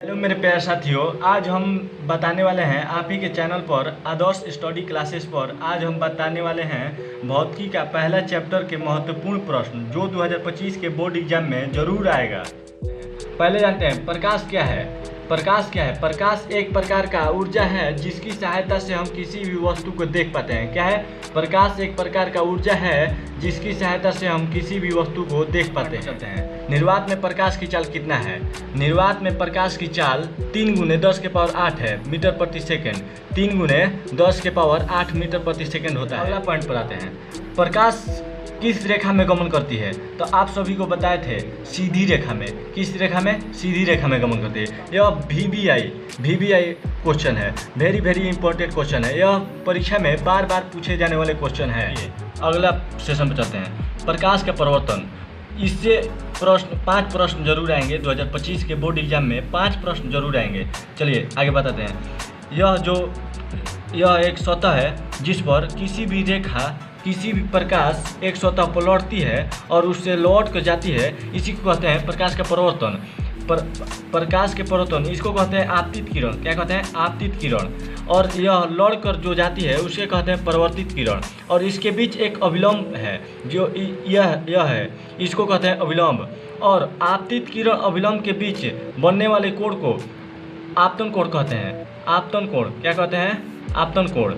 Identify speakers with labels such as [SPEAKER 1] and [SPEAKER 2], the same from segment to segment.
[SPEAKER 1] Hello मेरे प्यारे साथियों, आज हम बताने वाले हैं आप ही के चैनल पर आदर्श स्टडी क्लासेस पर। आज हम बताने वाले हैं भौतिकी का पहला चैप्टर के महत्वपूर्ण प्रश्न जो 2025 के बोर्ड एग्जाम में जरूर आएगा। पहले जानते हैं प्रकाश क्या है। प्रकाश क्या है? प्रकाश एक प्रकार का ऊर्जा है जिसकी सहायता से हम किसी भी वस्तु को देख पाते हैं। क्या है? प्रकाश एक प्रकार का ऊर्जा है जिसकी सहायता से हम किसी भी वस्तु को देख पाते हैं। निर्वात में प्रकाश की चाल कितना है? निर्वात में प्रकाश की चाल 3 × 10⁸ है मीटर प्रति सेकेंड। 3 × 10⁸ मीटर प्रति सेकेंड होता है। अगला पॉइंट पर आते हैं, प्रकाश किस रेखा में गमन करती है? तो आप सभी को बताए थे सीधी रेखा में। किस रेखा में? सीधी रेखा में गमन करती है। यह VBI क्वेश्चन है, वेरी इंपॉर्टेंट क्वेश्चन है। यह परीक्षा में बार बार पूछे जाने वाले क्वेश्चन है। अगला सेशन पे चलते हैं, प्रकाश का परिवर्तन। इससे प्रश्न 5 प्रश्न जरूर आएंगे 2025 के बोर्ड एग्जाम में। 5 प्रश्न जरूर आएंगे। चलिए आगे बताते हैं। यह एक सतह है जिस पर किसी भी रेखा किसी भी प्रकाश एक सतह पर लौटती है और उससे लौट कर जाती है। इसी को कहते हैं प्रकाश का परिवर्तन। प्रकाश के परिवर्तन इसको कहते हैं आपतित किरण। क्या कहते हैं? आपतित किरण। और यह लौट कर जो जाती है उसे कहते हैं परावर्तित किरण। और इसके बीच एक अभिलंब है जो यह है, इसको कहते हैं अभिलंब। और आपतित किरण अभिलंब के बीच बनने वाले कोण को आपतन कोण कहते हैं। आपतन कोण क्या कहते हैं? आपतन कोण।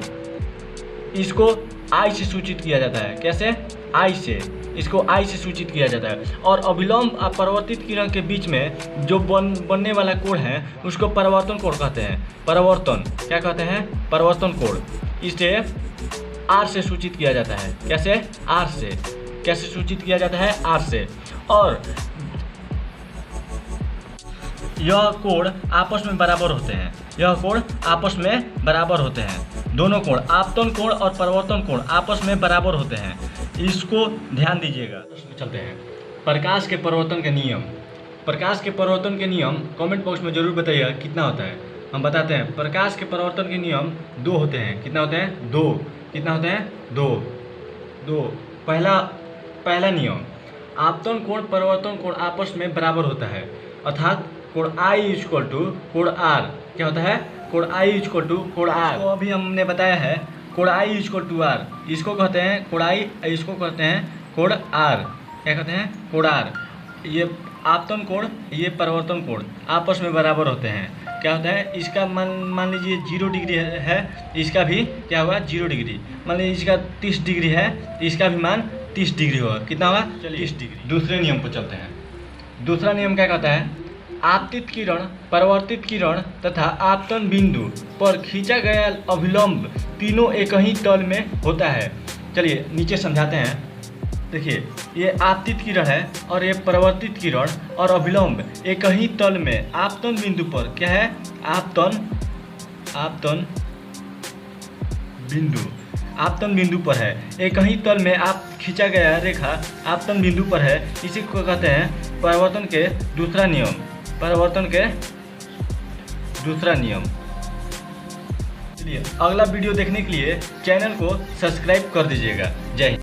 [SPEAKER 1] इसको आई से सूचित किया जाता है। कैसे? आई से। इसको आई से सूचित किया जाता है। और अभिलंब और परावर्तित किरण के बीच में जो बनने वाला कोण है उसको परावर्तन कोण कहते हैं। परावर्तन क्या कहते हैं? परावर्तन कोण। इसे आर से सूचित किया जाता है। कैसे? आर से। कैसे सूचित किया जाता है? आर से। और यह कोण आपस में बराबर होते हैं। यह कोण आपस में बराबर होते हैं। दोनों कोण आपतन कोण और परावर्तन कोण आपस में बराबर होते हैं। इसको ध्यान दीजिएगा। चलते हैं, प्रकाश के परिवर्तन के नियम। प्रकाश के परिवर्तन के नियम कमेंट बॉक्स में जरूर बताइएगा कितना होता है। हम बताते हैं, प्रकाश के परिवर्तन के नियम 2 होते हैं। कितना होते हैं? 2। कितना होते हैं? 2। पहला नियम, आपतन कोण परावर्तन कोण आपस में बराबर होता है। अर्थात कोण I इक्वल टू कोण R। क्या होता है? कोण I इक्वल टू कोण R। तो अभी हमने बताया है कोण I इक्वल टू R। इसको कहते हैं कोण I, इसको कहते हैं कोण R। क्या कहते हैं? कोण R। ये आपतन कोण, ये परावर्तन कोण आपस में बराबर होते हैं। क्या होता है? इसका मान लीजिए 0 डिग्री है, इसका भी क्या होगा? 0 डिग्री। मान लीजिए इसका 30 डिग्री है, इसका भी मान 30 डिग्री होगा। कितना होगा? 30 डिग्री। दूसरे नियम पर चलते हैं। दूसरा नियम क्या कहता है? आपतित किरण, परावर्तित किरण तथा आपतन बिंदु पर खींचा गया अभिलंब तीनों एक ही तल में होता है। चलिए नीचे समझाते हैं। देखिए, ये आपतित किरण है और ये परावर्तित किरण और अभिलंब एक ही तल में आपतन बिंदु पर क्या है? आपतन बिंदु पर है। एक ही तल में आप खींचा गया रेखा आपतन बिंदु पर है। इसी को कहते हैं परावर्तन के दूसरा नियम। परिवर्तन के दूसरा नियम। चलिए अगला वीडियो देखने के लिए चैनल को सब्सक्राइब कर दीजिएगा। जय हिंद।